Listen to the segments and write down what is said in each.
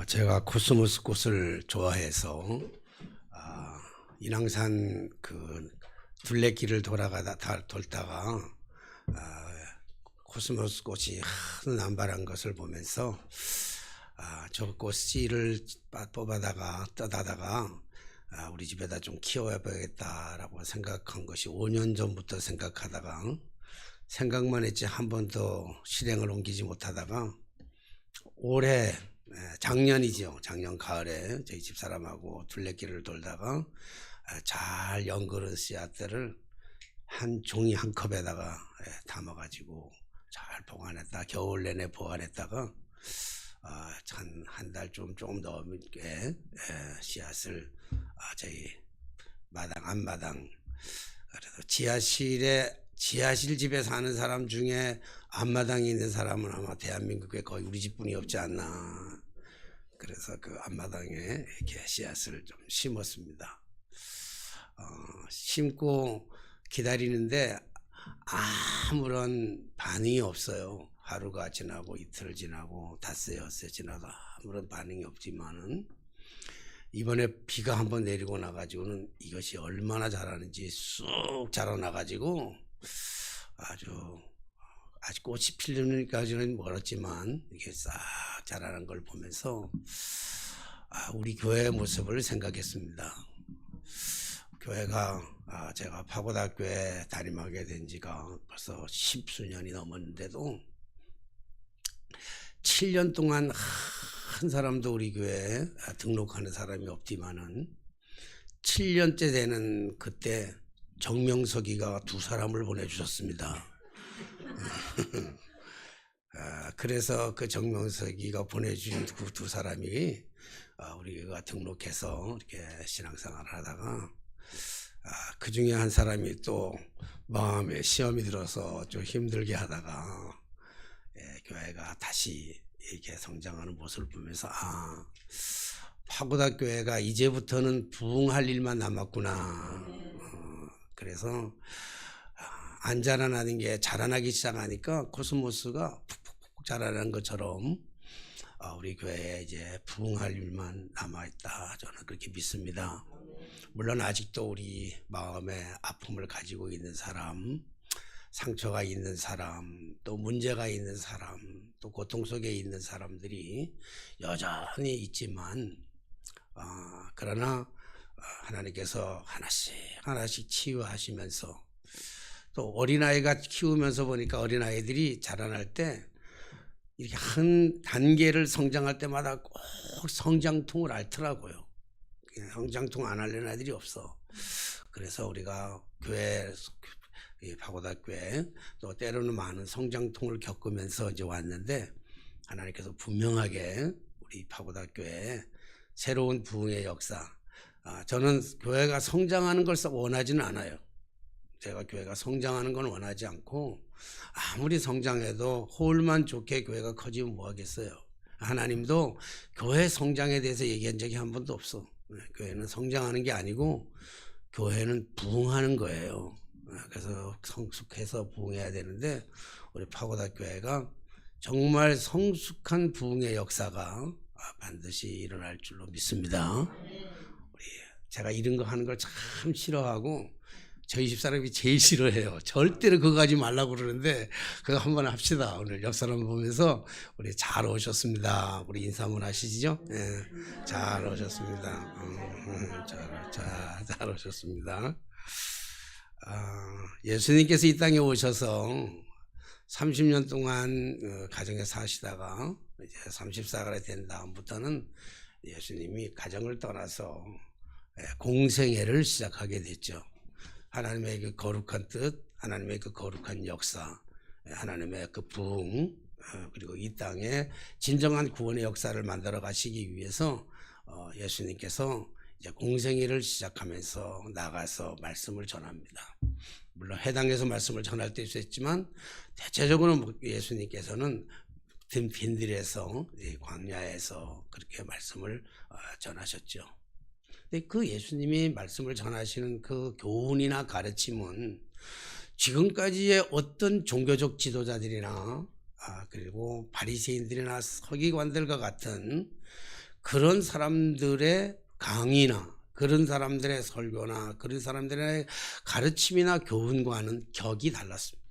제가 코스모스 꽃을 좋아해서 인왕산 그 둘레길을 돌다가 코스모스 꽃이 남발한 것을 보면서 저 꽃 씨를 뽑아다가 떠다다가 우리 집에다 좀 키워봐야겠다라고 생각한 것이 5년 전부터 생각하다가 생각만 했지 한 번도 실행을 옮기지 못하다가 올해 작년이죠. 작년 가을에 저희 집사람하고 둘레길을 돌다가 잘 연그른 씨앗들을 한 종이 한 컵에다가 담아가지고 잘 보관했다. 겨울 내내 보관했다가 한 달 좀 넘게 씨앗을 저희 마당 앞마당 그래도 지하실 집에 사는 사람 중에 앞마당에 있는 사람은 아마 대한민국에 거의 우리 집뿐이 없지 않나. 그래서 그 앞마당에 이렇게 씨앗을 좀 심었습니다. 심고 기다리는데 아무런 반응이 없어요. 하루가 지나고 이틀 지나고 닷새 엿새 지나도 아무런 반응이 없지만은 이번에 비가 한번 내리고 나가지고는 이것이 얼마나 자라는지 쑥 자라나가지고 아직 꽃이 피려는까지는 멀었지만 이게 싹 자라는 걸 보면서 우리 교회의 모습을 생각했습니다. 교회가 제가 파고다교회 담임하게 된 지가 벌써 10수년이 넘었는데도 7년 동안 한 사람도 우리 교회에 등록하는 사람이 없지만은 7년째 되는 그때 정명석이가 2사람을 보내주셨습니다. 그래서 그 정명석이가 보내준 그 2사람이 우리가 등록해서 이렇게 신앙생활을 하다가 그 중에 한 사람이 또 마음에 시험이 들어서 좀 힘들게 하다가 교회가 다시 이렇게 성장하는 모습을 보면서 파고다 교회가 이제부터는 부흥할 일만 남았구나. 그래서 안 자라나는 게 자라나기 시작하니까 코스모스가 푹푹푹 자라는 것처럼 우리 교회에 이제 부흥할 일만 남아있다. 저는 그렇게 믿습니다. 물론 아직도 우리 마음에 아픔을 가지고 있는 사람, 상처가 있는 사람, 또 문제가 있는 사람, 또 고통 속에 있는 사람들이 여전히 있지만 그러나 하나님께서 하나씩 치유하시면서 또 어린아이가 키우면서 보니까 어린아이들이 자라날 때 이렇게 한 단계를 성장할 때마다 꼭 성장통을 앓더라고요. 성장통 안 앓는 아이들이 없어. 그래서 우리가 교회 파고다교회 또 때로는 많은 성장통을 겪으면서 이제 왔는데 하나님께서 분명하게 우리 파고다교회에 새로운 부흥의 역사 저는 교회가 성장하는 걸 원하지는 않아요. 제가 교회가 성장하는 건 원하지 않고 아무리 성장해도 홀만 좋게 교회가 커지면 뭐 하겠어요. 하나님도 교회 성장에 대해서 얘기한 적이 한 번도 없어. 교회는 성장하는 게 아니고 교회는 부흥하는 거예요. 그래서 성숙해서 부흥해야 되는데 우리 파고다 교회가 정말 성숙한 부흥의 역사가 반드시 일어날 줄로 믿습니다. 제가 이런 거 하는 걸 참 싫어하고 저희 집사람이 제일 싫어해요. 절대로 그거 하지 말라고 그러는데 그거 한번 합시다. 오늘 옆 사람 보면서 우리 잘 오셨습니다. 우리 인사 한번 하시죠. 네, 잘 오셨습니다. 잘 오셨습니다. 예수님께서 이 땅에 오셔서 30년 동안 가정에 사시다가 이제 30사가 된 다음부터는 예수님이 가정을 떠나서 공생애를 시작하게 됐죠. 하나님의 그 거룩한 뜻, 하나님의 그 거룩한 역사, 하나님의 그 부흥, 그리고 이 땅에 진정한 구원의 역사를 만들어 가시기 위해서 예수님께서 이제 공생애를 시작하면서 나가서 말씀을 전합니다. 물론 해당에서 말씀을 전할 때 있었지만 대체적으로 예수님께서는 빈들에서 광야에서 그렇게 말씀을 전하셨죠. 근데 그 예수님이 말씀을 전하시는 그 교훈이나 가르침은 지금까지의 어떤 종교적 지도자들이나 그리고 바리새인들이나 서기관들과 같은 그런 사람들의 강의나 그런 사람들의 설교나 그런 사람들의 가르침이나 교훈과는 격이 달랐습니다.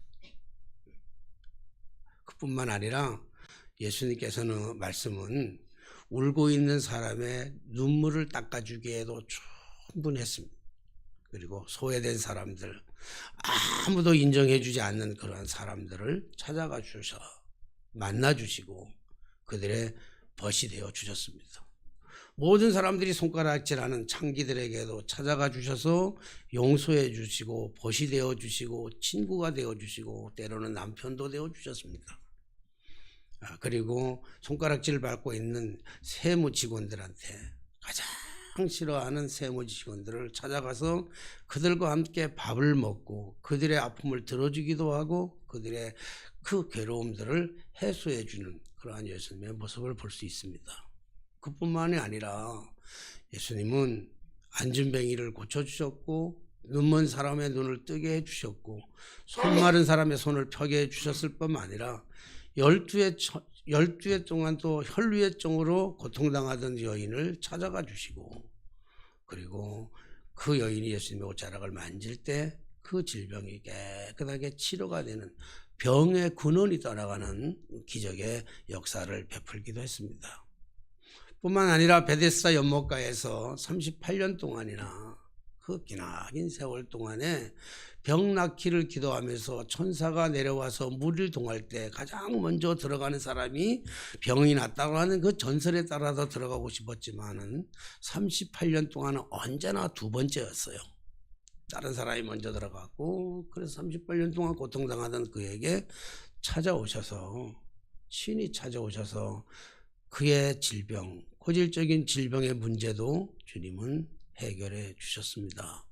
그뿐만 아니라 예수님께서는 말씀은 울고 있는 사람의 눈물을 닦아주기에도 충분했습니다. 그리고 소외된 사람들, 아무도 인정해주지 않는 그러한 사람들을 찾아가 주셔서 만나주시고 그들의 벗이 되어 주셨습니다. 모든 사람들이 손가락질하는 창기들에게도 찾아가 주셔서 용서해 주시고 벗이 되어 주시고 친구가 되어 주시고 때로는 남편도 되어 주셨습니다. 그리고 손가락질 받고 있는 세무 직원들한테 가장 싫어하는 세무 직원들을 찾아가서 그들과 함께 밥을 먹고 그들의 아픔을 들어주기도 하고 그들의 그 괴로움들을 해소해 주는 그러한 예수님의 모습을 볼 수 있습니다. 그뿐만이 아니라 예수님은 안진뱅이를 고쳐주셨고 눈먼 사람의 눈을 뜨게 해주셨고 손 마른 사람의 손을 펴게 해주셨을 뿐만 아니라 12회 동안 또 혈루의증으로 고통당하던 여인을 찾아가 주시고 그리고 그 여인이 예수님의 옷자락을 만질 때 그 질병이 깨끗하게 치료가 되는 병의 근원이 떠나가는 기적의 역사를 베풀기도 했습니다. 뿐만 아니라 베데스다 연못가에서 38년 동안이나 그 기나긴 세월 동안에 병 낫기를 기도하면서 천사가 내려와서 물을 동할 때 가장 먼저 들어가는 사람이 병이 낫다고 하는 그 전설에 따라서 들어가고 싶었지만은 38년 동안은 언제나 두 번째였어요. 다른 사람이 먼저 들어갔고 그래서 38년 동안 고통당하던 그에게 찾아오셔서 친히 찾아오셔서 그의 질병, 고질적인 질병의 문제도 주님은 해결해 주셨습니다.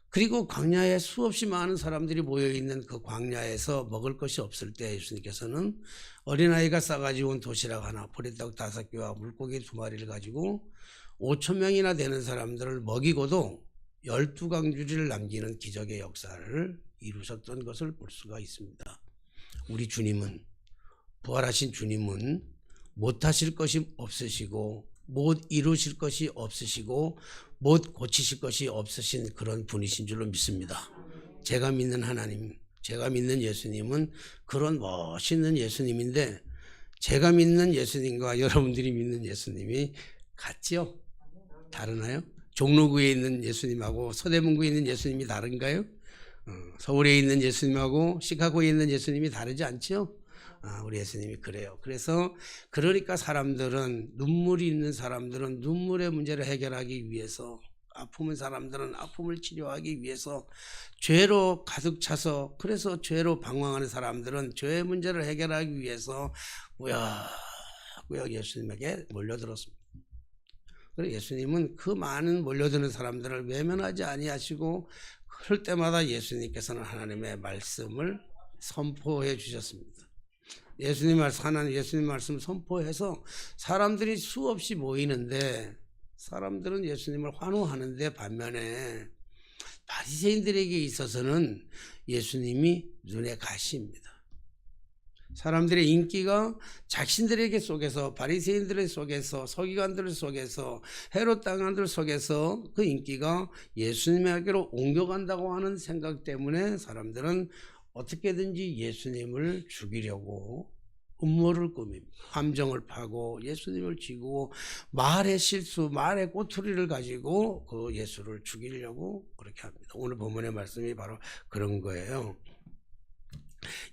그리고 광야에 수없이 많은 사람들이 모여있는 그 광야에서 먹을 것이 없을 때 예수님께서는 어린아이가 싸가지고 온 도시락 하나, 보리떡 5개와 물고기 2마리를 가지고 5,000명이나 되는 사람들을 먹이고도 12강주리를 남기는 기적의 역사를 이루셨던 것을 볼 수가 있습니다. 우리 주님은, 부활하신 주님은 못하실 것이 없으시고 못 이루실 것이 없으시고 못 고치실 것이 없으신 그런 분이신 줄로 믿습니다. 제가 믿는 하나님, 제가 믿는 예수님은 그런 멋있는 예수님인데 제가 믿는 예수님과 여러분들이 믿는 예수님이 같지요? 다르나요? 종로구에 있는 예수님하고 서대문구에 있는 예수님이 다른가요? 서울에 있는 예수님하고 시카고에 있는 예수님이 다르지 않죠? 우리 예수님이 그래요. 그러니까 사람들은 눈물이 있는 사람들은 눈물의 문제를 해결하기 위해서 아픔은 사람들은 아픔을 치료하기 위해서 죄로 가득 차서 그래서 죄로 방황하는 사람들은 죄의 문제를 해결하기 위해서 꾸역꾸역 예수님에게 몰려들었습니다. 그래서 예수님은 그 많은 몰려드는 사람들을 외면하지 아니하시고 그럴 때마다 예수님께서는 하나님의 말씀을 선포해 주셨습니다. 예수님 말씀 선포해서 사람들이 수없이 모이는데 사람들은 예수님을 환호하는데 반면에 바리새인들에게 있어서는 예수님이 눈에 가시입니다. 사람들의 인기가 자신들에게 속에서 바리새인들 속에서 서기관들 속에서 헤롯 당원들 속에서 그 인기가 예수님에게로 옮겨간다고 하는 생각 때문에 사람들은 어떻게든지 예수님을 죽이려고 음모를 꾸밉니다. 함정을 파고 예수님을 죽이고 말의 실수, 말의 꼬투리를 가지고 그 예수를 죽이려고 그렇게 합니다. 오늘 본문의 말씀이 바로 그런 거예요.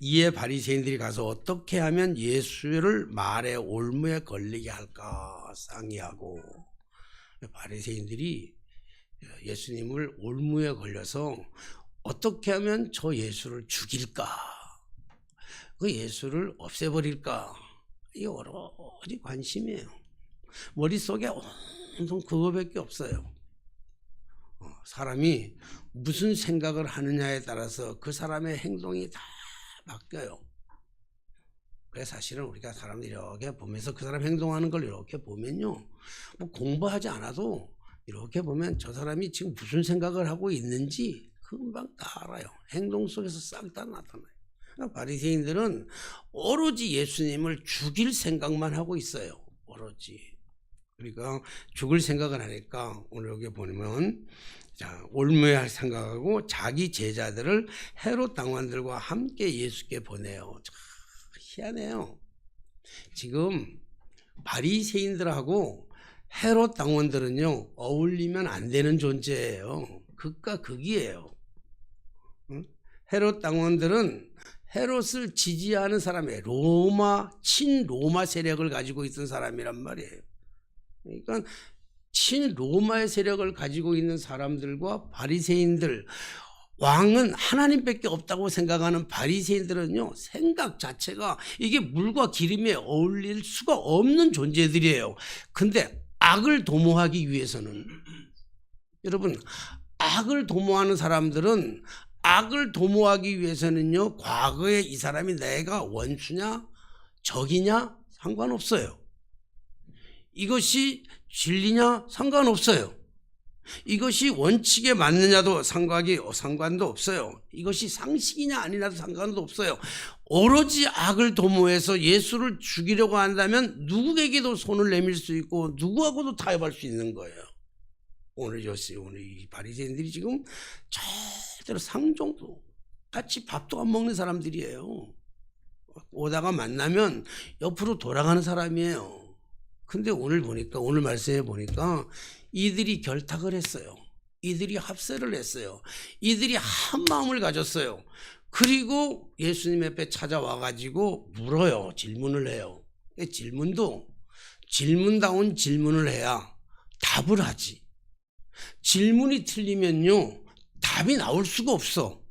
이에 바리새인들이 가서 어떻게 하면 예수를 말의 올무에 걸리게 할까 상의하고 바리새인들이 예수님을 올무에 걸려서 어떻게 하면 저 예수를 죽일까? 그 예수를 없애버릴까? 이게 오로지 관심이에요. 머릿속에 온통 그거밖에 없어요. 사람이 무슨 생각을 하느냐에 따라서 그 사람의 행동이 다 바뀌어요. 그래서 사실은 우리가 사람들이 이렇게 보면서 그 사람 행동하는 걸 이렇게 보면요. 뭐 공부하지 않아도 이렇게 보면 저 사람이 지금 무슨 생각을 하고 있는지 금방 다 알아요. 행동 속에서 싹 다 나타나요. 바리새인들은 오로지 예수님을 죽일 생각만 하고 있어요. 오로지. 그러니까 죽을 생각을 하니까 오늘 여기 보면 올무할 생각하고 자기 제자들을 헤롯 당원들과 함께 예수께 보내요. 참 희한해요. 지금 바리새인들하고 헤롯 당원들은요 어울리면 안 되는 존재예요. 극과 극이에요. 헤롯 당원들은 헤롯을 지지하는 사람이에요. 친로마 세력을 가지고 있던 사람이란 말이에요. 그러니까 친로마의 세력을 가지고 있는 사람들과 바리새인들, 왕은 하나님밖에 없다고 생각하는 바리새인들은요 생각 자체가 이게 물과 기름에 어울릴 수가 없는 존재들이에요. 근데 악을 도모하기 위해서는, 여러분, 악을 도모하는 사람들은 악을 도모하기 위해서는요 과거에 이 사람이 내가 원수냐 적이냐 상관없어요. 이것이 진리냐 상관없어요. 이것이 원칙에 맞느냐도 상관도 없어요. 이것이 상식이냐 아니냐도 상관도 없어요. 오로지 악을 도모해서 예수를 죽이려고 한다면 누구에게도 손을 내밀 수 있고 누구하고도 타협할 수 있는 거예요. 오늘 이 바리새인들이 지금 절대로 상종도 같이 밥도 안 먹는 사람들이에요. 오다가 만나면 옆으로 돌아가는 사람이에요. 근데 오늘 말씀해 보니까 이들이 결탁을 했어요. 이들이 합세를 했어요. 이들이 한 마음을 가졌어요. 그리고 예수님 앞에 찾아와 가지고 물어요. 질문을 해요. 질문도 질문다운 질문을 해야 답을 하지. 질문이 틀리면요 답이 나올 수가 없어.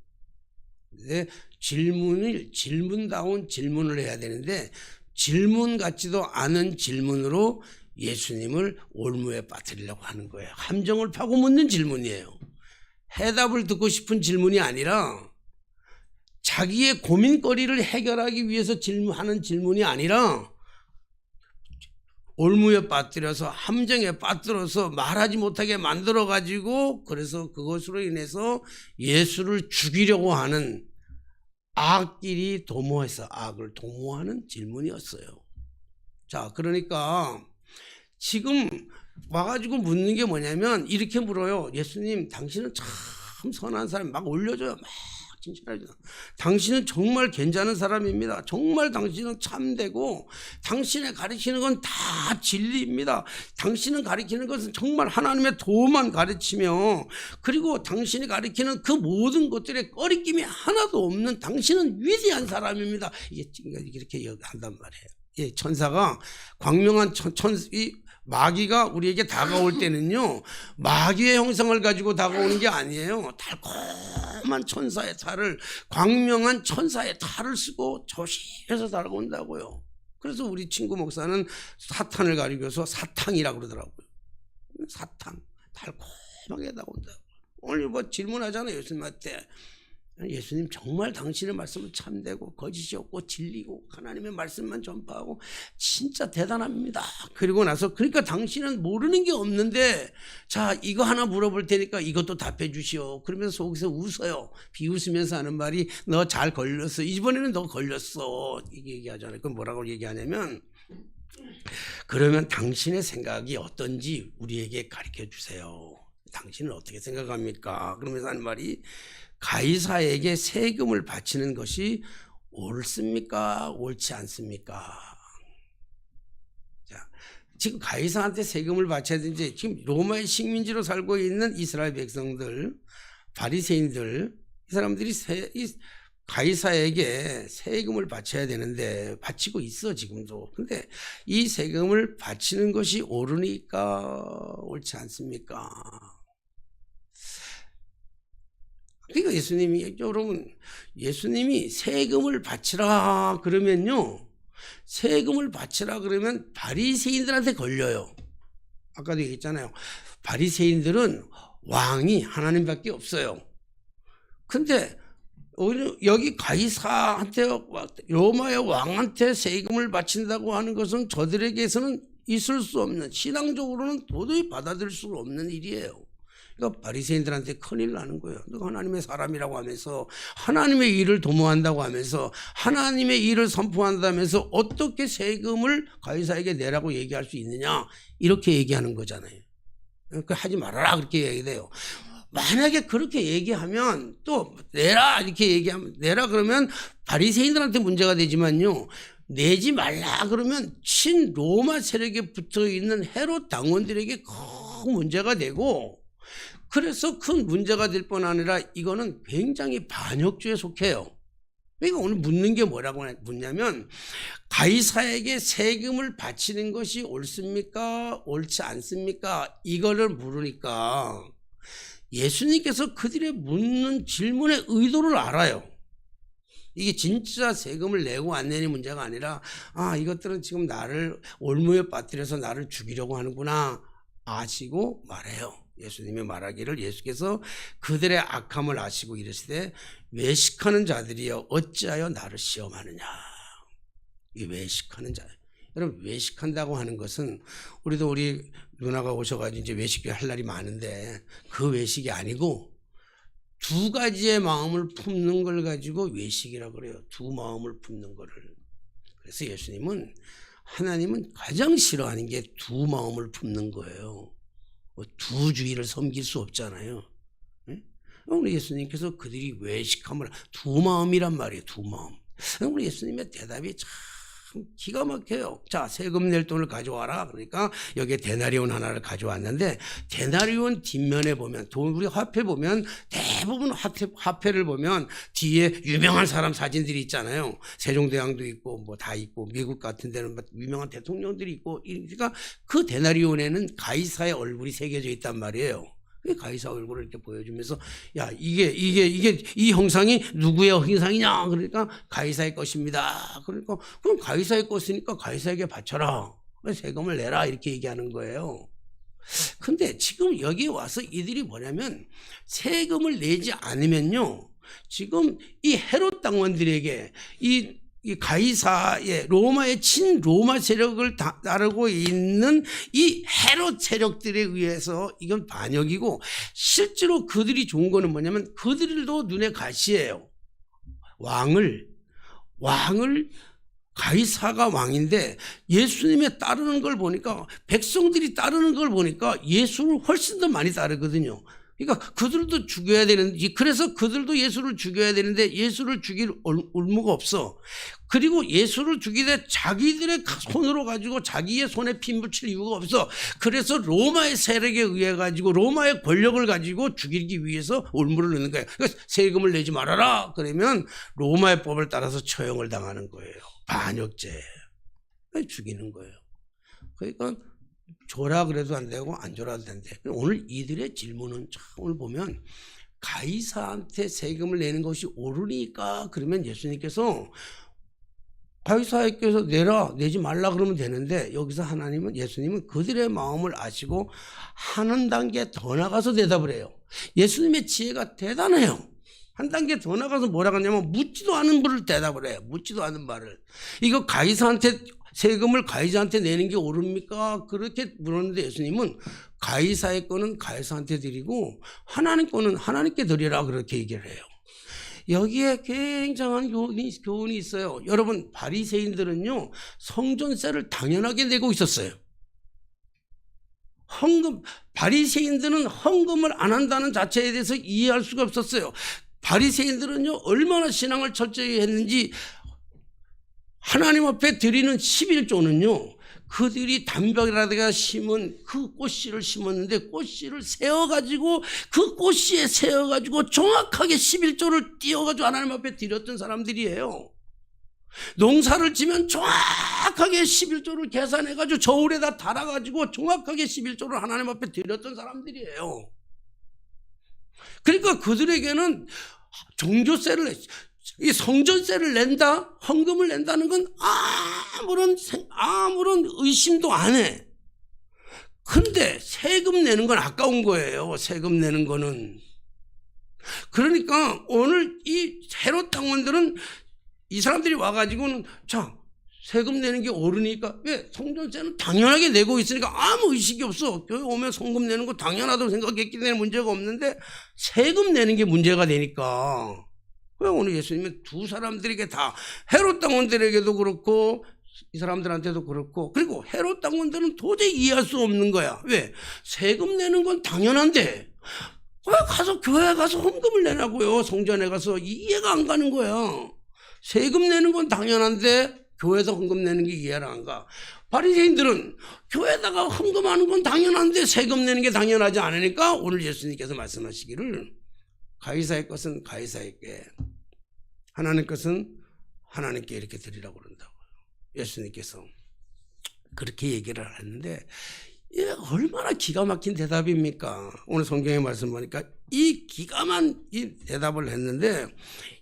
질문다운 질문을 해야 되는데 질문 같지도 않은 질문으로 예수님을 올무에 빠뜨리려고 하는 거예요. 함정을 파고 묻는 질문이에요. 해답을 듣고 싶은 질문이 아니라 자기의 고민거리를 해결하기 위해서 하는 질문이 아니라 올무에 빠뜨려서 함정에 빠뜨려서 말하지 못하게 만들어 가지고 그래서 그것으로 인해서 예수를 죽이려고 하는 악끼리 도모해서 악을 도모하는 질문이었어요. 자, 그러니까 지금 와가지고 묻는 게 뭐냐면 이렇게 물어요. 예수님, 당신은 참 선한 사람, 막 올려줘요. 막 칭찬해줘요. 당신은 정말 괜찮은 사람입니다. 정말 당신은 참되고 당신의 가르치는 건 다 진리입니다. 당신은 가르치는 것은 정말 하나님의 도만 가르치며 그리고 당신이 가르치는 그 모든 것들에 꺼리낌이 하나도 없는 당신은 위대한 사람입니다. 이렇게 한단 말이에요. 예, 천사가 광명한 마귀가 우리에게 다가올 때는요 마귀의 형상을 가지고 다가오는 게 아니에요. 달콤한 천사의 탈을, 광명한 천사의 탈을 쓰고 조심해서 다가온다고요. 그래서 우리 친구 목사는 사탄을 가리켜서 사탕이라고 그러더라고요. 사탕, 달콤하게 다가온다고. 오늘 뭐 질문하잖아요 예수님한테. 예수님, 정말 당신의 말씀은 참되고 거짓이 없고 진리고 하나님의 말씀만 전파하고 진짜 대단합니다. 그리고 나서 그러니까 당신은 모르는 게 없는데 자, 이거 하나 물어볼 테니까 이것도 답해 주시오. 그러면서 속에서 웃어요. 비웃으면서 하는 말이 너 잘 걸렸어. 이번에는 너 걸렸어. 이게 얘기하잖아요. 그럼 뭐라고 얘기하냐면 그러면 당신의 생각이 어떤지 우리에게 가르쳐 주세요. 당신은 어떻게 생각합니까? 그러면서 하는 말이 가이사에게 세금을 바치는 것이 옳습니까? 옳지 않습니까? 자, 지금 가이사한테 세금을 바쳐야 되는지 지금 로마의 식민지로 살고 있는 이스라엘 백성들, 바리새인들, 이 사람들이 가이사에게 세금을 바쳐야 되는데 바치고 있어 지금도. 근데 이 세금을 바치는 것이 옳으니까 옳지 않습니까? 그러니까 예수님이 세금을 바치라 그러면요, 세금을 바치라 그러면 바리새인들한테 걸려요. 아까도 얘기했잖아요. 바리새인들은 왕이 하나님밖에 없어요. 근데 여기 가이사한테, 로마의 왕한테 세금을 바친다고 하는 것은 저들에게서는 있을 수 없는, 신앙적으로는 도저히 받아들일 수 없는 일이에요. 그러니까 바리새인들한테 큰일 나는 거예요. 너가 하나님의 사람이라고 하면서 하나님의 일을 도모한다고 하면서 하나님의 일을 선포한다면서 어떻게 세금을 가이사에게 내라고 얘기할 수 있느냐 이렇게 얘기하는 거잖아요. 그러니까 하지 말아라 그렇게 얘기돼요. 만약에 그렇게 얘기하면 또 내라 이렇게 얘기하면 내라 그러면 바리새인들한테 문제가 되지만요. 내지 말라 그러면 친로마 세력에 붙어있는 헤롯 당원들에게 큰 문제가 되고 그래서 큰 문제가 될 뿐 아니라 이거는 굉장히 반역죄에 속해요. 그러니까 오늘 묻는 게 뭐라고 묻냐면 가이사에게 세금을 바치는 것이 옳습니까? 옳지 않습니까? 이거를 물으니까 예수님께서 그들의 묻는 질문의 의도를 알아요. 이게 진짜 세금을 내고 안 내는 문제가 아니라 이것들은 지금 나를 올무에 빠뜨려서 나를 죽이려고 하는구나 아시고 말해요. 예수님이 말하기를 예수께서 그들의 악함을 아시고 이르시되 외식하는 자들이여 어찌하여 나를 시험하느냐. 이 외식하는 자. 여러분 외식한다고 하는 것은 우리도 우리 누나가 오셔가지고 이제 외식을 할 날이 많은데 그 외식이 아니고 두 가지의 마음을 품는 걸 가지고 외식이라고 그래요. 두 마음을 품는 거를. 그래서 예수님은 하나님은 가장 싫어하는 게 두 마음을 품는 거예요. 두 주의를 섬길 수 없잖아요. 우리 예수님께서 그들이 외식함을 두 마음이란 말이에요. 두 마음. 우리 예수님의 대답이 참 기가 막혀요. 자, 세금 낼 돈을 가져와라. 그러니까 여기에 데나리온 하나를 가져왔는데 데나리온 뒷면에 보면 우리 화폐 보면 대부분 화폐를 보면 뒤에 유명한 사람 사진들이 있잖아요. 세종대왕도 있고 뭐 다 있고 미국 같은 데는 유명한 대통령들이 있고 그러니까 그 데나리온에는 가이사의 얼굴이 새겨져 있단 말이에요. 가이사 얼굴을 이렇게 보여주면서 야 이게 이 형상이 누구의 형상이냐 그러니까 가이사의 것입니다. 그러니까 그럼 가이사의 것이니까 가이사에게 바쳐라. 세금을 내라 이렇게 얘기하는 거예요. 근데 지금 여기 와서 이들이 뭐냐면 세금을 내지 않으면요 지금 이 헤롯 당원들에게 이 가이사의 로마의 친로마 세력을 따르고 있는 이 헤롯 세력들에 의해서 이건 반역이고 실제로 그들이 좋은 거는 뭐냐면 그들도 눈에 가시예요. 왕을 가이사가 왕인데 예수님의 따르는 걸 보니까 백성들이 따르는 걸 보니까 예수를 훨씬 더 많이 따르거든요. 그러니까 그들도 죽여야 되는데 그래서 그들도 예수를 죽여야 되는데 예수를 죽일 의무가 없어. 그리고 예수를 죽이되 자기들의 손으로 가지고 자기의 손에 핀 붙일 이유가 없어. 그래서 로마의 세력에 의해 가지고 로마의 권력을 가지고 죽이기 위해서 올무를 넣는 거예요. 그러니까 세금을 내지 말아라. 그러면 로마의 법을 따라서 처형을 당하는 거예요. 반역죄. 죽이는 거예요. 그러니까 줘라 그래도 안 되고 안 줘라도 된대. 오늘 이들의 질문은 오늘 보면 가이사한테 세금을 내는 것이 옳으니까 그러면 예수님께서 가이사에게서 내지 말라 그러면 되는데 여기서 예수님은 그들의 마음을 아시고 하는 단계 더 나가서 대답을 해요. 예수님의 지혜가 대단해요. 한 단계 더 나가서 뭐라고 하냐면 묻지도 않은 말을 대답을 해요. 묻지도 않은 말을. 이거 세금을 가이사한테 내는 게 옳습니까? 그렇게 물었는데 예수님은 가이사의 거는 가이사한테 드리고 하나님 거는 하나님께 드리라 그렇게 얘기를 해요. 여기에 굉장한 교훈이 있어요. 여러분 바리새인들은요 성전세를 당연하게 내고 있었어요. 바리새인들은 헌금을 안 한다는 자체에 대해서 이해할 수가 없었어요. 바리새인들은요 얼마나 신앙을 철저히 했는지 하나님 앞에 드리는 11조는요 그들이 담벼락에다가 심은 그 꽃씨를 심었는데 꽃씨를 세어가지고 그 꽃씨에 세어가지고 정확하게 11조를 띄어가지고 하나님 앞에 드렸던 사람들이에요. 농사를 지면 정확하게 11조를 계산해가지고 저울에다 달아가지고 정확하게 11조를 하나님 앞에 드렸던 사람들이에요. 그러니까 그들에게는 종교세를 이 성전세를 낸다, 헌금을 낸다는 건 아무런 의심도 안 해. 근데 세금 내는 건 아까운 거예요. 세금 내는 거는. 그러니까 오늘 이 헤롯 당원들은 이 사람들이 와가지고는 자 세금 내는 게 옳으니까. 왜? 성전세는 당연하게 내고 있으니까 아무 의식이 없어. 교회 오면 성금 내는 거 당연하다고 생각했기 때문에 문제가 없는데 세금 내는 게 문제가 되니까. 왜 오늘 예수님은 두 사람들에게 다, 헤롯 당원들에게도 그렇고 이 사람들한테도 그렇고, 그리고 헤롯 당원들은 도저히 이해할 수 없는 거야. 왜? 세금 내는 건 당연한데 왜 가서 교회에 가서 헌금을 내라고요? 성전에 가서. 이해가 안 가는 거야. 세금 내는 건 당연한데 교회에서 헌금 내는 게 이해가 안 가. 바리새인들은 교회에다가 헌금하는 건 당연한데 세금 내는 게 당연하지 않으니까 오늘 예수님께서 말씀하시기를 가이사의 것은 가이사에게, 하나님 것은 하나님께 이렇게 드리라고 그런다고요. 예수님께서 그렇게 얘기를 하는데 이게 얼마나 기가 막힌 대답입니까? 오늘 성경의 말씀 보니까 이 기가만 이 대답을 했는데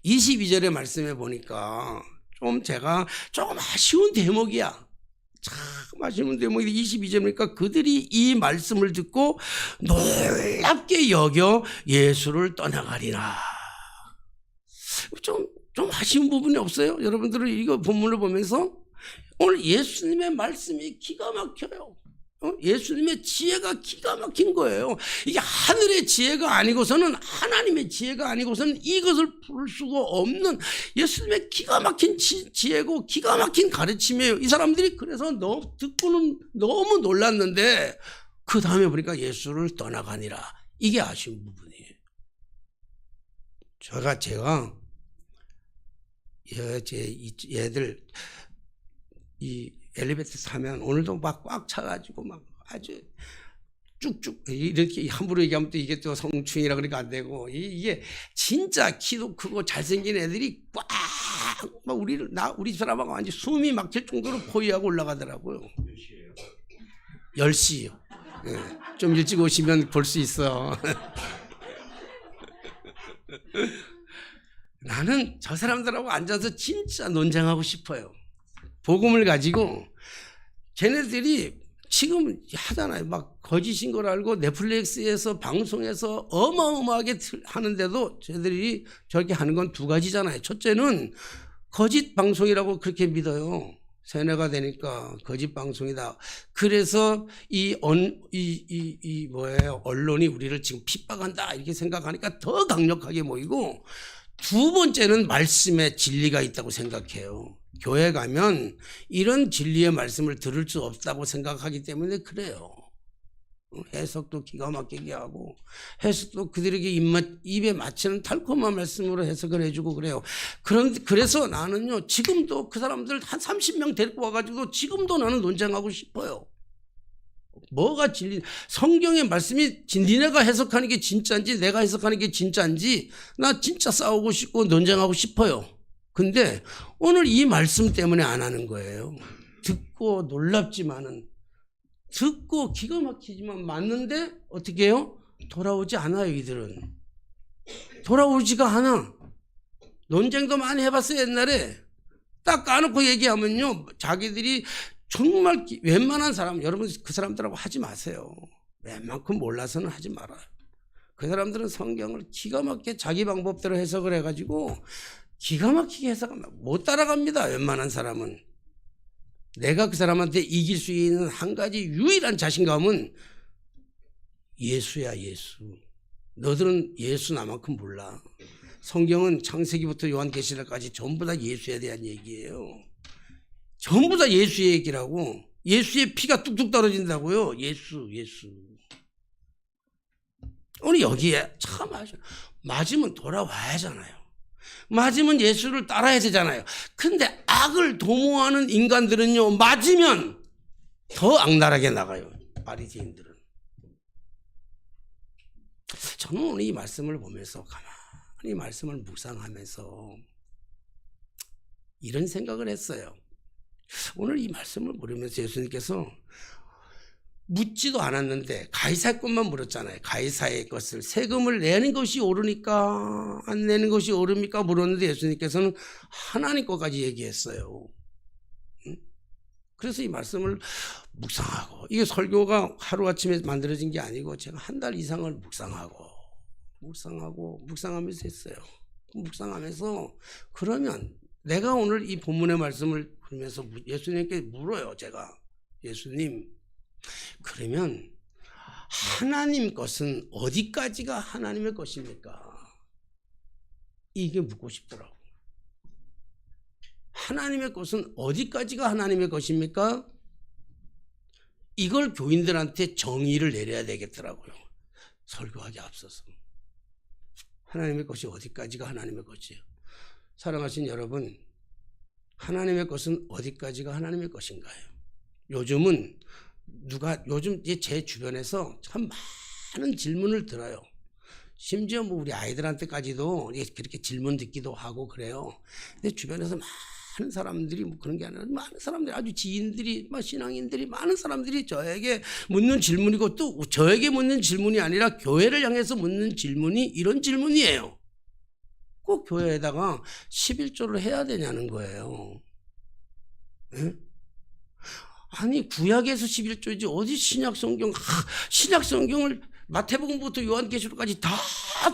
22절의 말씀에 보니까 제가 조금 아쉬운 대목이야. 참 아쉬운 대목이 22절이니까 그들이 이 말씀을 듣고 놀랍게 여겨 예수를 떠나가리라. 좀 아쉬운 부분이 없어요? 여러분들은 이거 본문을 보면서 오늘 예수님의 말씀이 기가 막혀요. 예수님의 지혜가 기가 막힌 거예요. 이게 하늘의 지혜가 아니고서는, 하나님의 지혜가 아니고서는 이것을 부를 수가 없는 예수님의 기가 막힌 지혜고 기가 막힌 가르침이에요. 이 사람들이 그래서 듣고는 너무 놀랐는데 그 다음에 보니까 예수를 떠나가니라. 이게 아쉬운 부분이에요. 제가 얘들 이 엘리베이터 타면 오늘도 막 꽉 차가지고 막 아주 쭉쭉, 이렇게 함부로 얘기하면 또 이게 또 성충이라 그러니까 안 되고, 이게 진짜 키도 크고 잘생긴 애들이 꽉 막 우리 사람하고 완전 숨이 막힐 정도로 포위하고 올라가더라고요. 몇 시예요? 10시요. 네. 좀 일찍 오시면 볼 수 있어. 나는 저 사람들하고 앉아서 진짜 논쟁하고 싶어요. 복음을 가지고. 걔네들이 지금 하잖아요. 막 거짓인 걸 알고 넷플릭스에서 방송에서 어마어마하게 하는데도 쟤들이 저렇게 하는 건 두 가지잖아요. 첫째는 거짓 방송이라고 그렇게 믿어요. 세뇌가 되니까 거짓 방송이다. 그래서 언론이 우리를 지금 핍박한다 이렇게 생각하니까 더 강력하게 모이고, 두 번째는 말씀에 진리가 있다고 생각해요. 교회 가면 이런 진리의 말씀을 들을 수 없다고 생각하기 때문에 그래요. 해석도 기가 막히게 하고, 해석도 그들에게 입에 맞추는 달콤한 말씀으로 해석을 해주고 그래요. 그래서 나는요, 지금도 그 사람들 한 30명 데리고 와가지고 지금도 나는 논쟁하고 싶어요. 뭐가 진리, 성경의 말씀이 니네가 해석하는 게 진짜인지 내가 해석하는 게 진짜인지 나 진짜 싸우고 싶고 논쟁하고 싶어요. 근데 오늘 이 말씀 때문에 안 하는 거예요. 듣고 놀랍지만은, 듣고 기가 막히지만 맞는데 어떻게 해요? 돌아오지 않아요. 이들은 돌아오지가 않아. 논쟁도 많이 해봤어요. 옛날에 딱 까놓고 얘기하면요, 자기들이 정말 웬만한 사람, 여러분 그 사람들하고 하지 마세요. 웬만큼 몰라서는 하지 말아요. 그 사람들은 성경을 기가 막히게 자기 방법대로 해석을 해가지고 기가 막히게 해석합니다. 못 따라갑니다. 웬만한 사람은. 내가 그 사람한테 이길 수 있는 한 가지 유일한 자신감은 예수야, 예수. 너들은 예수 나만큼 몰라. 성경은 창세기부터 요한계시록까지 전부 다 예수에 대한 얘기예요. 전부 다 예수의 얘기라고. 예수의 피가 뚝뚝 떨어진다고요. 예수. 오늘 여기에 참 맞으면 돌아와야 하잖아요. 맞으면 예수를 따라야 되잖아요. 근데 악을 도모하는 인간들은요, 맞으면 더 악랄하게 나가요. 바리새인들은. 저는 오늘 이 말씀을 보면서 가만히 말씀을 묵상하면서 이런 생각을 했어요. 오늘 이 말씀을 물으면서 예수님께서 묻지도 않았는데 가이사의 것만 물었잖아요. 가이사의 것을, 세금을 내는 것이 옳으니까 안 내는 것이 옳습니까 물었는데 예수님께서는 하나님 것까지 얘기했어요. 그래서 이 말씀을 묵상하고, 이게 설교가 하루아침에 만들어진 게 아니고 제가 한 달 이상을 묵상하면서 했어요. 묵상하면서 그러면 내가 오늘 이 본문의 말씀을 그러면서 예수님께 물어요. 제가 예수님, 그러면 하나님 것은 어디까지가 하나님의 것입니까? 이게 묻고 싶더라고. 하나님의 것은 어디까지가 하나님의 것입니까? 이걸 교인들한테 정의를 내려야 되겠더라고요. 설교하기 앞서서. 하나님의 것이 어디까지가 하나님의 것이에요? 사랑하신 여러분, 하나님의 것은 어디까지가 하나님의 것인가요? 요즘 제 주변에서 참 많은 질문을 들어요. 심지어 뭐 우리 아이들한테까지도 그렇게 질문 듣기도 하고 그래요. 근데 주변에서 많은 사람들이 뭐 그런 게 아니라 많은 사람들이, 아주 지인들이, 신앙인들이, 많은 사람들이 저에게 묻는 질문이고, 또 저에게 묻는 질문이 아니라 교회를 향해서 묻는 질문이 이런 질문이에요. 꼭 교회에다가 11조를 해야 되냐는 거예요. 네? 아니, 구약에서 11조이지 어디 신약 성경을 마태복음부터 요한계시록까지 다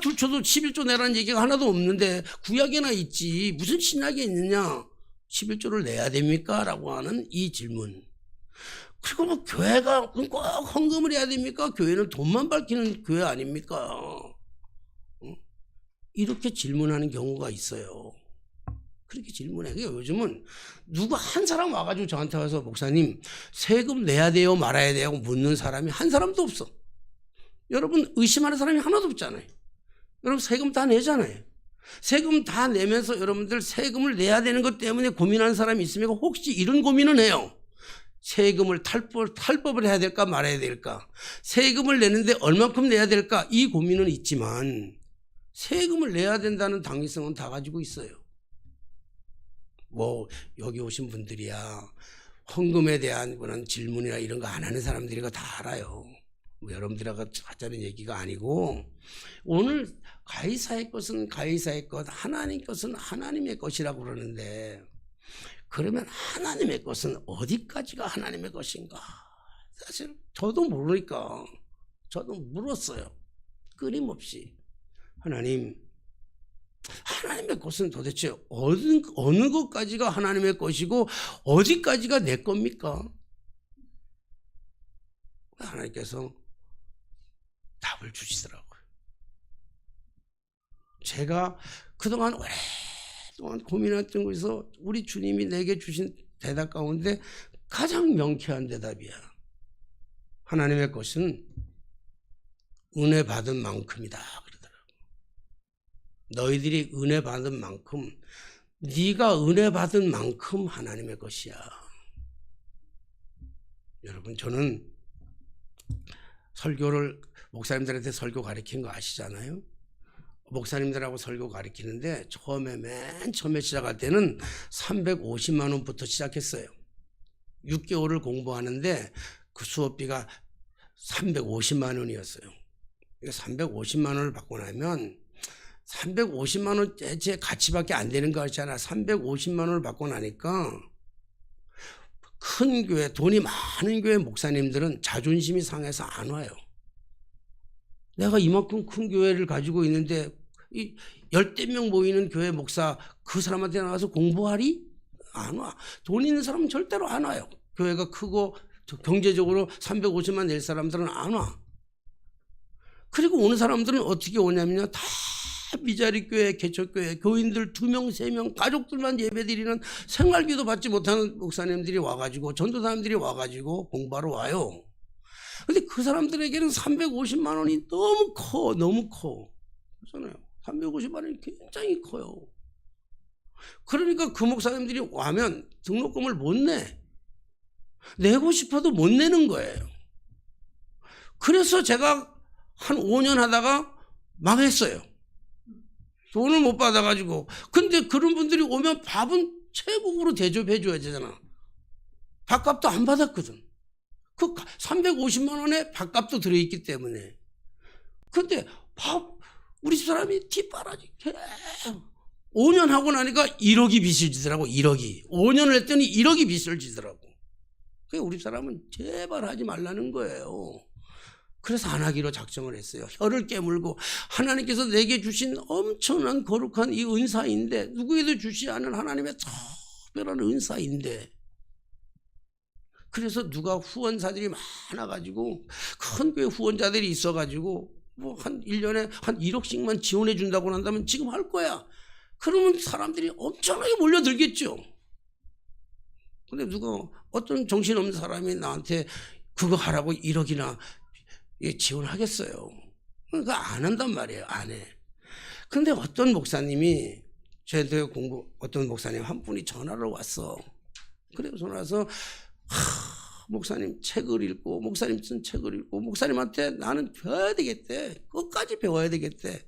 줄쳐도 11조 내라는 얘기가 하나도 없는데 구약에나 있지 무슨 신약에 있느냐, 11조를 내야 됩니까? 라고 하는 이 질문. 그리고 뭐 교회가 꼭 헌금을 해야 됩니까? 교회는 돈만 밝히는 교회 아닙니까? 이렇게 질문하는 경우가 있어요. 그렇게 질문해. 그러니까 요즘은 누구 한 사람 와가지고 저한테 와서 목사님 세금 내야 돼요 말아야 돼요 묻는 사람이 한 사람도 없어. 여러분 의심하는 사람이 하나도 없잖아요. 여러분 세금 다 내잖아요. 세금 다 내면서 여러분들 세금을 내야 되는 것 때문에 고민하는 사람이 있습니까? 혹시 이런 고민은 해요? 세금을 탈법을 해야 될까 말아야 될까? 세금을 내는데 얼마큼 내야 될까? 이 고민은 있지만 세금을 내야 된다는 당위성은 다 가지고 있어요. 뭐 여기 오신 분들이야 헌금에 대한 그런 질문이나 이런 거 안 하는 사람들이가 다 알아요. 뭐 여러분들하고 하자는 얘기가 아니고, 오늘 가이사의 것은 가이사의 것, 하나님 것은 하나님의 것이라고 그러는데, 그러면 하나님의 것은 어디까지가 하나님의 것인가? 사실 저도 모르니까 저도 물었어요. 끊임없이. 하나님의 것은 도대체 어느 것까지가 하나님의 것이고 어디까지가 내 겁니까? 하나님께서 답을 주시더라고요. 제가 그동안 오랫동안 고민했던 것에서 우리 주님이 내게 주신 대답 가운데 가장 명쾌한 대답이야. 하나님의 것은 은혜 받은 만큼이다 그러더라고요. 너희들이 은혜 받은 만큼, 네가 은혜 받은 만큼 하나님의 것이야. 여러분, 저는 설교를 목사님들한테 설교 가르친 거 아시잖아요. 목사님들하고 설교 가르치는데 맨 처음에 시작할 때는 350만 원부터 시작했어요. 6개월을 공부하는데 그 수업비가 350만 원이었어요. 350만 원을 받고 나면 350만 원 제 가치밖에 안 되는 거 같잖아. 350만 원을 받고 나니까 큰 교회, 돈이 많은 교회 목사님들은 자존심이 상해서 안 와요. 내가 이만큼 큰 교회를 가지고 있는데 이 10대 명 모이는 교회 목사 그 사람한테 나가서 공부하리? 안 와. 돈 있는 사람은 절대로 안 와요. 교회가 크고 경제적으로 350만 낼 사람들은 안 와. 그리고 오는 사람들은 어떻게 오냐면요, 다 미자리 교회, 개척교회, 교인들 2명, 3명, 가족들만 예배드리는 생활비도 받지 못하는 목사님들이 와가지고, 전도사님들이 와가지고 공부하러 와요. 근데 그 사람들에게는 350만 원이 너무 커, 너무 커. 그렇잖아요. 350만 원이 굉장히 커요. 그러니까 그 목사님들이 와면 등록금을 못 내. 내고 싶어도 못 내는 거예요. 그래서 제가 한 5년 하다가 망했어요. 돈을 못 받아가지고. 근데 그런 분들이 오면 밥은 최고로 대접해 줘야 되잖아. 밥값도 안 받았거든. 그 350만 원에 밥값도 들어있기 때문에. 근데 우리 집사람이 뒷바라지 5년 하고 나니까 1억이 빚을 지더라고. 1억이. 5년을 했더니 1억이 빚을 지더라고. 그러니까 우리 집사람은 제발 하지 말라는 거예요. 그래서 안 하기로 작정을 했어요. 혀를 깨물고, 하나님께서 내게 주신 엄청난 거룩한 이 은사인데 누구에도 주시 않은 하나님의 저 특별한 은사인데, 그래서 누가 후원사들이 많아가지고 큰 교회 후원자들이 있어가지고 뭐 한 1년에 한 1억씩만 지원해 준다고 한다면 지금 할 거야. 그러면 사람들이 엄청나게 몰려들겠죠. 근데 누가 어떤 정신없는 사람이 나한테 그거 하라고 1억이나 지원하겠어요? 그러니까 안 한단 말이에요. 안 해. 근데 어떤 목사님이 저한테 어떤 목사님 한 분이 전화를 왔어. 그래서 전화 와서 목사님 책을 읽고, 목사님 쓴 책을 읽고, 목사님한테 나는 배워야 되겠대. 끝까지 배워야 되겠대.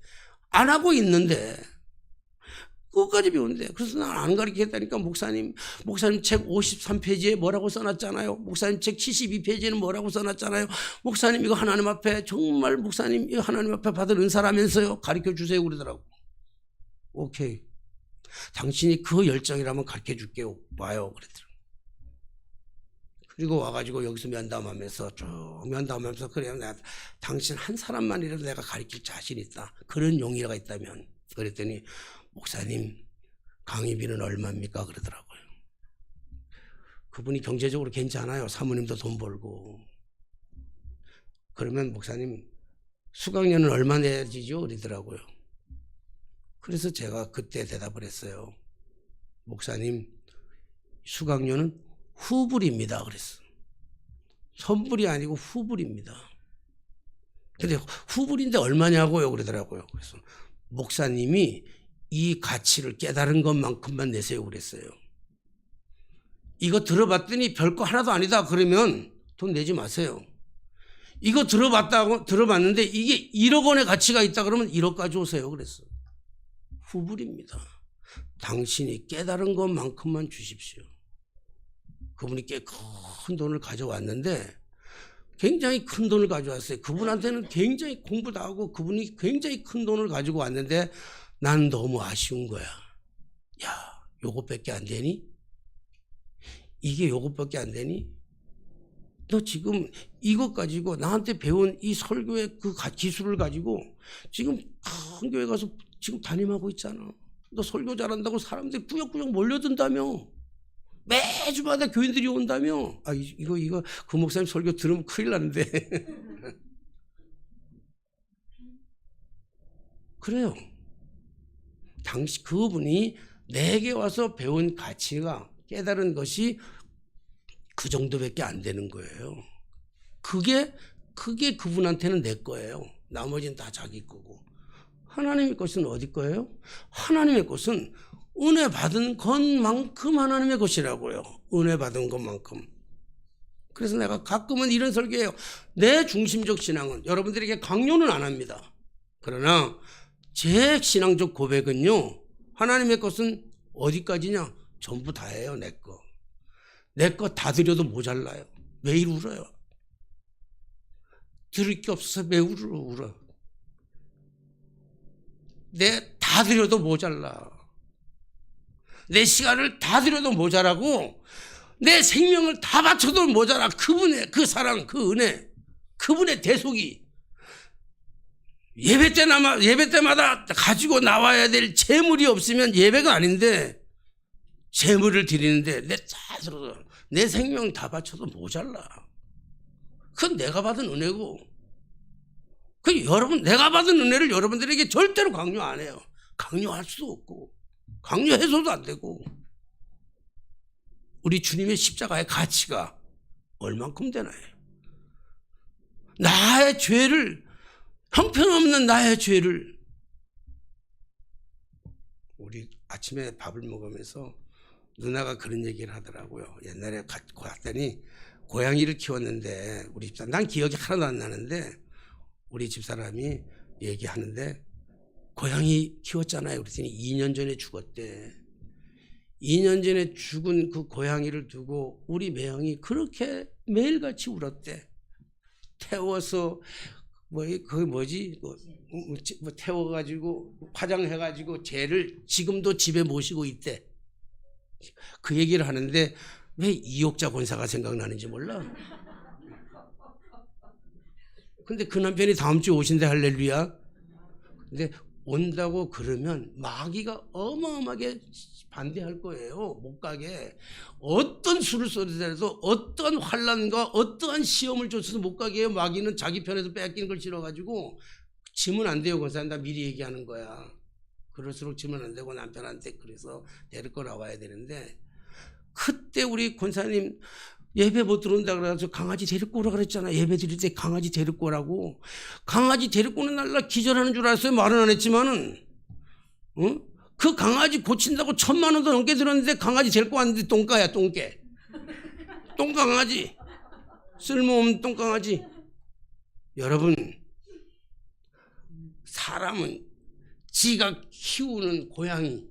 안 하고 있는데 끝까지 배우는데. 그래서 난 안 가르치겠다니까. 목사님 책 53페이지에 뭐라고 써놨잖아요. 목사님 책 72페이지에는 뭐라고 써놨잖아요. 목사님 이거 하나님 앞에, 정말 목사님 이거 하나님 앞에 받은 은사라면서요. 가르쳐 주세요 그러더라고. 오케이, 당신이 그 열정이라면 가르쳐 줄게요. 와요 그랬더라고. 그리고 와가지고 여기서 면담하면서 쭉 면담하면서, 그래 내가 당신 한 사람만이라도 내가 가르칠 자신 있다, 그런 용의가 있다면. 그랬더니 목사님 강의비는 얼마입니까 그러더라고요. 그분이 경제적으로 괜찮아요. 사모님도 돈 벌고. 그러면 목사님 수강료는 얼마 내야지죠 그러더라고요. 그래서 제가 그때 대답을 했어요. 목사님 수강료는 후불입니다 그랬어. 선불이 아니고 후불입니다. 근데 후불인데 얼마냐고요 그러더라고요. 그래서 목사님이 이 가치를 깨달은 것만큼만 내세요 그랬어요. 이거 들어봤더니 별거 하나도 아니다 그러면 돈 내지 마세요. 이거 들어봤는데 이게 1억 원의 가치가 있다 그러면 1억 가져오세요 그랬어. 후불입니다. 당신이 깨달은 것만큼만 주십시오. 그분이 꽤 큰 돈을 가져왔는데, 굉장히 큰 돈을 가져왔어요. 그분한테는 굉장히 공부도 하고 그분이 굉장히 큰 돈을 가지고 왔는데 난 너무 아쉬운 거야. 야, 요것밖에 안 되니? 이게 요것밖에 안 되니? 너 지금 이것 가지고 나한테 배운 이 설교의 그 기술을 가지고 지금 큰 교회 가서 지금 담임하고 있잖아. 너 설교 잘한다고 사람들이 꾸역꾸역 몰려든다며. 매주마다 교인들이 온다며. 아, 이거 그 목사님 설교 들으면 큰일 나는데. 그래요. 당시 그분이 내게 와서 배운 가치가, 깨달은 것이 그 정도밖에 안 되는 거예요. 그게 그분한테는 내 거예요. 나머지는 다 자기 거고. 하나님의 것은 어디 거예요? 하나님의 것은 은혜 받은 것만큼 하나님의 것이라고요. 은혜 받은 것만큼. 그래서 내가 가끔은 이런 설교해요. 내 중심적 신앙은 여러분들에게 강요는 안 합니다. 그러나 제 신앙적 고백은요, 하나님의 것은 어디까지냐? 전부 다예요. 내 거. 내 거 다 드려도 모자라요. 매일 울어요. 들을 게 없어서 매일 울어. 다 드려도 모자라. 내 시간을 다 드려도 모자라고, 내 생명을 다 바쳐도 모자라. 그분의 그 사랑, 그 은혜, 그분의 대속이 예배 때마다 가지고 나와야 될 재물이 없으면 예배가 아닌데, 재물을 드리는데 내 생명 다 바쳐도 모자라. 그건 내가 받은 은혜고, 내가 받은 은혜를 여러분들에게 절대로 강요 안 해요. 강요할 수도 없고 강요해서도 안 되고. 우리 주님의 십자가의 가치가 얼만큼 되나요? 나의 죄를, 형편없는 나의 죄를. 우리 아침에 밥을 먹으면서 누나가 그런 얘기를 하더라고요. 옛날에 갔더니 고양이를 키웠는데, 우리 집사람, 난 기억이 하나도 안 나는데 우리 집사람이 얘기하는데, 고양이 키웠잖아요. 그랬더니 2년 전에 죽었대. 2년 전에 죽은 그 고양이를 두고 우리 매형이 그렇게 매일같이 울었대. 태워서 태워가지고 화장해가지고 쟤를 지금도 집에 모시고 있대. 그 얘기를 하는데 왜 이옥자 권사가 생각나는지 몰라. 근데 그 남편이 다음 주에 오신대. 할렐루야. 근데 온다고 그러면 마귀가 어마어마하게 반대할 거예요. 못 가게. 어떤 수를 쏘더라도 어떠한 환난과 어떠한 시험을 줬어도 못 가게 해요. 마귀는 자기 편에서 뺏기는 걸 싫어가지고 지면 안 돼요. 권사님, 다 미리 얘기하는 거야. 그럴수록 지면 안 되고 남편한테 그래서 데리고 나와야 되는데, 그때 우리 권사님 예배 못 들어온다 그래서 강아지 데리고 오라 그랬잖아. 예배 드릴 때 강아지 데리고 오라고. 강아지 데리고 오는 날라 기절하는 줄 알았어요. 말은 안 했지만은. 그 강아지 고친다고 1,000만 원도 넘게 들었는데 강아지 데리고 왔는데 똥가야, 똥개. 똥강아지. 쓸모없는 똥강아지. 여러분, 사람은 지가 키우는 고양이,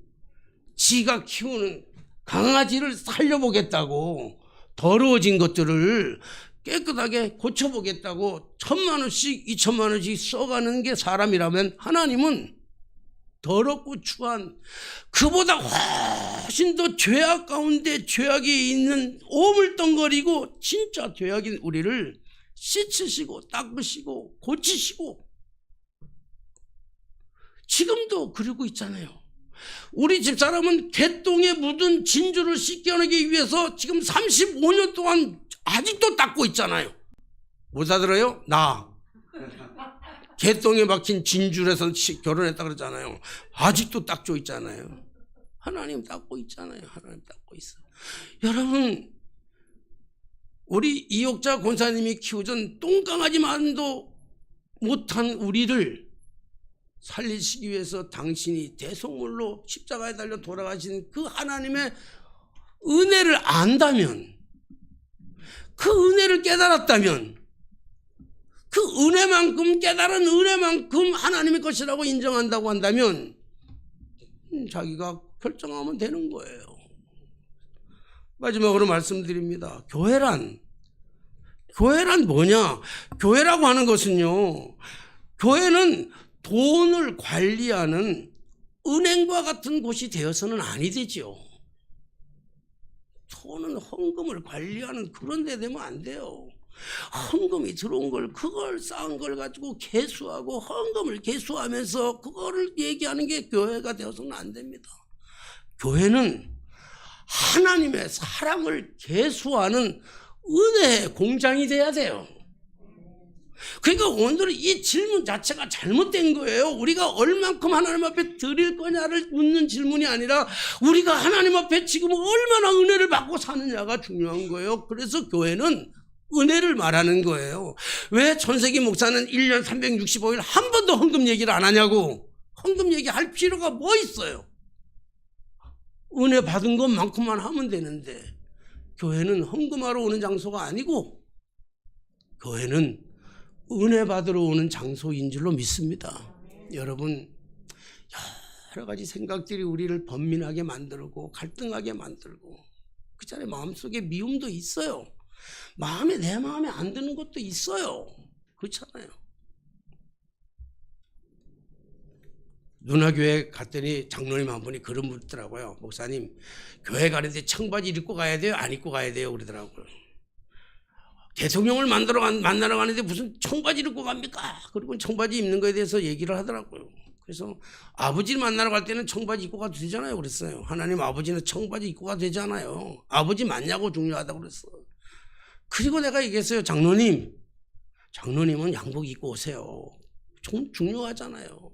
지가 키우는 강아지를 살려보겠다고, 더러워진 것들을 깨끗하게 고쳐보겠다고 1,000만 원씩 2,000만 원씩 써가는 게 사람이라면, 하나님은 더럽고 추한 그보다 훨씬 더 죄악 가운데 죄악이 있는 오물덩거리고 진짜 죄악인 우리를 씻으시고 닦으시고 고치시고 지금도 그러고 있잖아요. 우리 집사람은 개똥에 묻은 진주를 씻겨내기 위해서 지금 35년 동안 아직도 닦고 있잖아요. 못 알아들어요? 나 개똥에 박힌 진주에서 결혼했다 그러잖아요. 아직도 닦고 있잖아요. 하나님 닦고 있잖아요. 하나님 닦고 있어. 여러분, 우리 이옥자 권사님이 키우던 똥강아지만도 못한 우리를 살리시기 위해서 당신이 대속물로 십자가에 달려 돌아가신 그 하나님의 은혜를 안다면, 그 은혜를 깨달았다면, 그 은혜만큼, 깨달은 은혜만큼 하나님의 것이라고 인정한다고 한다면 자기가 결정하면 되는 거예요. 마지막으로 말씀드립니다. 교회란 뭐냐? 교회라고 하는 것은요, 교회는 돈을 관리하는 은행과 같은 곳이 되어서는 아니 되죠. 돈은 헌금을 관리하는 그런 데 되면 안 돼요. 헌금이 들어온 걸, 그걸 쌓은 걸 가지고 개수하고 헌금을 개수하면서 그거를 얘기하는 게 교회가 되어서는 안 됩니다. 교회는 하나님의 사랑을 개수하는 은혜의 공장이 돼야 돼요. 그러니까 오늘은 이 질문 자체가 잘못된 거예요. 우리가 얼만큼 하나님 앞에 드릴 거냐를 묻는 질문이 아니라 우리가 하나님 앞에 지금 얼마나 은혜를 받고 사느냐가 중요한 거예요. 그래서 교회는 은혜를 말하는 거예요. 왜 전세기 목사는 1년 365일 한 번도 헌금 얘기를 안 하냐고. 헌금 얘기할 필요가 뭐 있어요. 은혜 받은 것만큼만 하면 되는데, 교회는 헌금하러 오는 장소가 아니고 교회는 은혜 받으러 오는 장소인 줄로 믿습니다. 여러분, 여러 가지 생각들이 우리를 번민하게 만들고 갈등하게 만들고, 그 전에 마음속에 미움도 있어요. 내 마음에 안 드는 것도 있어요. 그렇잖아요. 누나 교회 갔더니 장로님 한 분이 그런 분 있더라고요. 목사님, 교회 가는데 청바지 입고 가야 돼요? 안 입고 가야 돼요? 그러더라고요. 대통령을 만나러 가는데 무슨 청바지를 입고 갑니까? 그리고 청바지 입는 거에 대해서 얘기를 하더라고요. 그래서 아버지를 만나러 갈 때는 청바지 입고 가도 되잖아요. 그랬어요. 하나님 아버지는 청바지 입고 가도 되잖아요. 아버지 맞냐고 중요하다고 그랬어. 그리고 내가 얘기했어요. 장로님은 양복 입고 오세요. 중요하잖아요.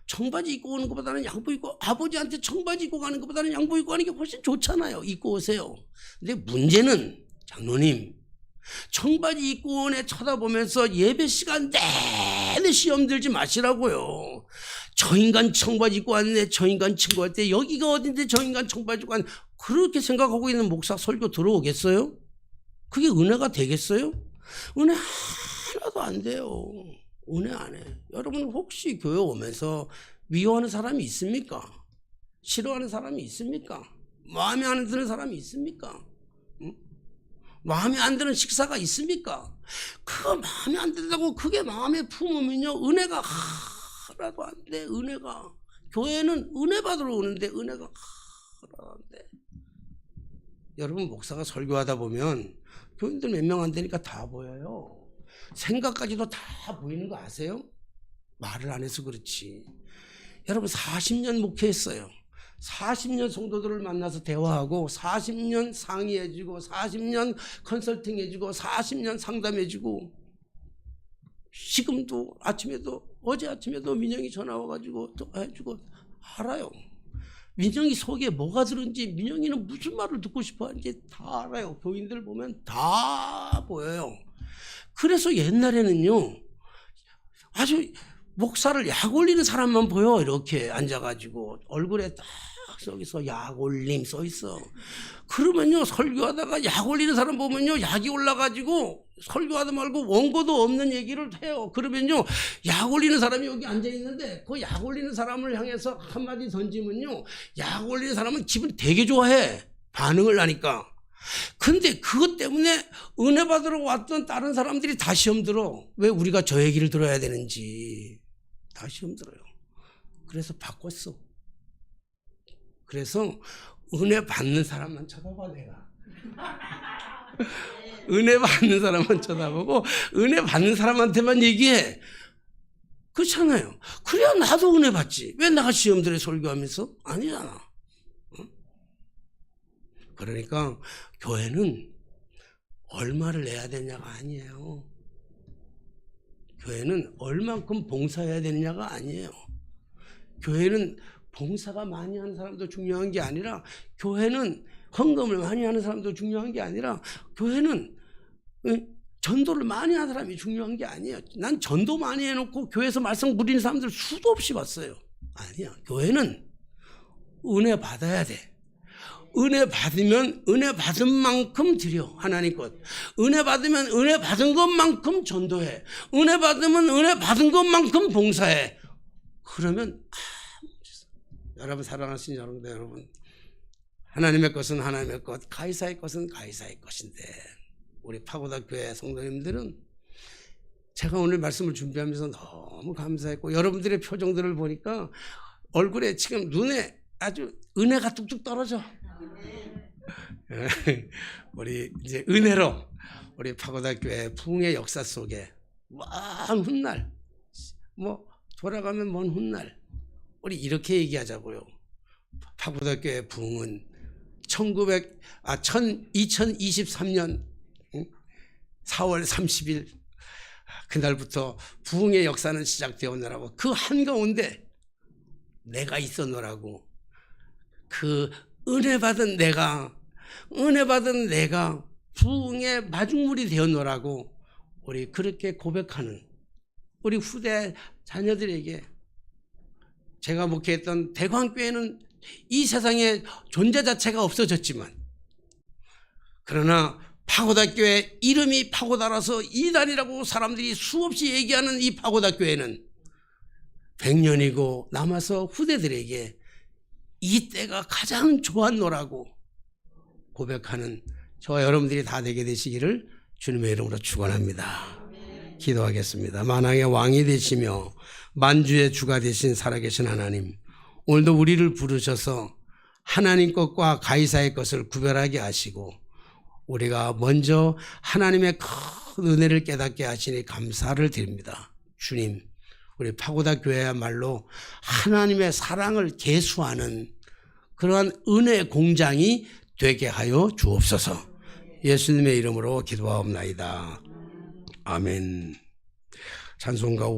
청바지 입고 오는 것보다는 양복 입고, 아버지한테 청바지 입고 가는 것보다는 양복 입고 가는 게 훨씬 좋잖아요. 입고 오세요. 근데 문제는, 장로님, 청바지 입고 온 애 쳐다보면서 예배 시간 내내 시험 들지 마시라고요. 저 인간 청바지 입고 왔네, 저 인간 친구 할 때 여기가 어딘데 저 인간 청바지 입고 왔네, 그렇게 생각하고 있는 목사 설교 들어오겠어요? 그게 은혜가 되겠어요? 은혜 하나도 안 돼요. 은혜 안 해. 여러분, 혹시 교회 오면서 미워하는 사람이 있습니까? 싫어하는 사람이 있습니까? 마음에 안 드는 사람이 있습니까? 응? 마음에 안 드는 식사가 있습니까? 그거 마음에 안 든다고 그게 마음에 품으면요, 은혜가 하나도 안 돼. 은혜가. 교회는 은혜 받으러 오는데 은혜가 하나도 안 돼. 여러분, 목사가 설교하다 보면 교인들 몇 명 안 되니까 다 보여요. 생각까지도 다 보이는 거 아세요? 말을 안 해서 그렇지. 여러분 40년 목회했어요. 40년 성도들을 만나서 대화하고 40년 상의해주고 40년 컨설팅해주고 40년 상담해주고 지금도 아침에도 어제 아침에도 민영이 전화 와가지고 또 해주고 알아요. 민영이 속에 뭐가 들은지 민영이는 무슨 말을 듣고 싶어 하는지 다 알아요. 교인들 보면 다 보여요. 그래서 옛날에는요 아주 목사를 약 올리는 사람만 보여. 이렇게 앉아가지고 얼굴에 딱 여기서 약 올림 써 있어. 그러면요 설교하다가 약 올리는 사람 보면요 약이 올라가지고 설교하다 말고 원고도 없는 얘기를 해요. 그러면요 약 올리는 사람이 여기 앉아 있는데 그 약 올리는 사람을 향해서 한마디 던지면요 약 올리는 사람은 기분 되게 좋아해. 반응을 하니까. 근데 그것 때문에 은혜 받으러 왔던 다른 사람들이 다 시험 들어. 왜 우리가 저 얘기를 들어야 되는지 다 시험 들어요. 그래서 바꿨어. 그래서 은혜 받는 사람만 쳐다봐 내가. 은혜 받는 사람만 쳐다보고 은혜 받는 사람한테만 얘기해. 그렇잖아요. 그래야 나도 은혜 받지. 왜 내가 시험 들어 설교하면서? 아니잖아. 그러니까 교회는 얼마를 내야 되냐가 아니에요. 교회는 얼만큼 봉사해야 되느냐가 아니에요. 교회는 봉사가 많이 하는 사람도 중요한 게 아니라 교회는 헌금을 많이 하는 사람도 중요한 게 아니라 교회는 전도를 많이 하는 사람이 중요한 게 아니에요. 난 전도 많이 해놓고 교회에서 말씀 부리는 사람들 수도 없이 봤어요. 아니야. 교회는 은혜 받아야 돼. 은혜 받으면 은혜 받은 만큼 드려. 하나님 것. 은혜 받으면 은혜 받은 것만큼 전도해. 은혜 받으면 은혜 받은 것만큼 봉사해. 그러면 여러분 사랑하신 여러분 하나님의 것은 하나님의 것, 가이사의 것은 가이사의 것인데 우리 파고다교회 성도님들은 제가 오늘 말씀을 준비하면서 너무 감사했고 여러분들의 표정들을 보니까 얼굴에 지금 눈에 아주 은혜가 뚝뚝 떨어져. 우리 이제 은혜로 우리 파고다교회 부흥의 역사 속에 먼 훗날 뭐 돌아가면 먼 훗날 우리 이렇게 얘기하자고요. 파고다교회 부흥은 2023년 4월 30일 그날부터 부흥의 역사는 시작되었노라고. 그 한가운데 내가 있었노라고. 그 은혜 받은 내가 부흥의 마중물이 되었노라고 우리 그렇게 고백하는 우리 후대 자녀들에게 제가 목회했던 대광교회는 이 세상에 존재 자체가 없어졌지만 그러나 파고다교회 이름이 파고다라서 이단이라고 사람들이 수없이 얘기하는 이 파고다교회는 100년이고 남아서 후대들에게 이 때가 가장 좋았노라고 고백하는 저와 여러분들이 다 되게 되시기를 주님의 이름으로 축원합니다. 기도하겠습니다. 만왕의 왕이 되시며 만주의 주가 되신 살아계신 하나님, 오늘도 우리를 부르셔서 하나님 것과 가이사의 것을 구별하게 하시고 우리가 먼저 하나님의 큰 은혜를 깨닫게 하시니 감사를 드립니다. 주님, 우리 파고다 교회야말로 하나님의 사랑을 계수하는 그러한 은혜의 공장이 되게 하여 주옵소서. 예수님의 이름으로 기도하옵나이다. 아멘. 찬송가